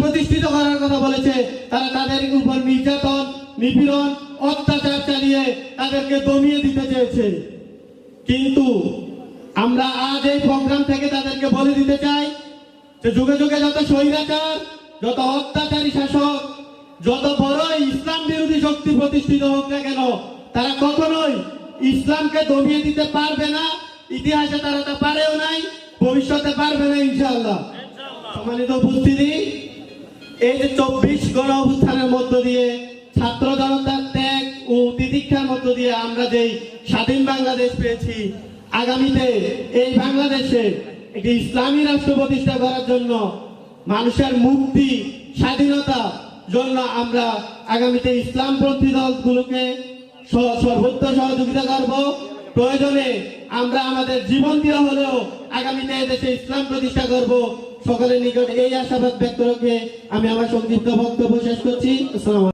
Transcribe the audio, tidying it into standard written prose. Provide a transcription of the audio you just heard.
প্রতিষ্ঠিত করার কথা বলেছে, তারা তাদের উপর নির্যাতন, নিপীড়ন, অত্যাচার চালিয়ে তাদেরকে দমিয়ে দিতে চেয়েছে। কিন্তু আমরা আজ এই প্রোগ্রাম থেকে তাদেরকে বলে দিতে চাই যে যুগে যুগে যত স্বৈরাচার, যত অত্যাচারী শাসক, যত বড় ইসলাম বিরোধী শক্তি প্রতিষ্ঠিত হোক না কেন, তারা কখনোই ইসলামকে দমিয়ে দিতে পারবে না। ইতিহাসে তারা তা পারেও নাই, ভবিষ্যতে পারবে না ইনশাআল্লাহ। সম্মানিত উপস্থিতি, এই যে 24 গণ অভ্যুত্থানের মধ্য দিয়ে, ছাত্র জনতার ত্যাগ ও তিতিক্ষার মধ্য দিয়ে আমরা যেই স্বাধীন বাংলাদেশ পেয়েছি, আগামীতে এই বাংলাদেশে একটি ইসলামী রাষ্ট্র প্রতিষ্ঠা করার জন্য, মানুষের মুক্তি, স্বাধীনতা জন্য আমরা আগামীতে ইসলামপন্থী দলগুলোকে সর্বোচ্চ সহযোগিতা করব। প্রয়োজনে আমরা আমাদের জীবন দিয়ে হলেও আগামীতে দেশে ইসলাম প্রতিষ্ঠা করব। সকলের নিকট এই আশাবাদ ব্যক্ত রেখে আমি আমার সংক্ষিপ্ত বক্তব্য শেষ করছি। আসসালামু আলাইকুম।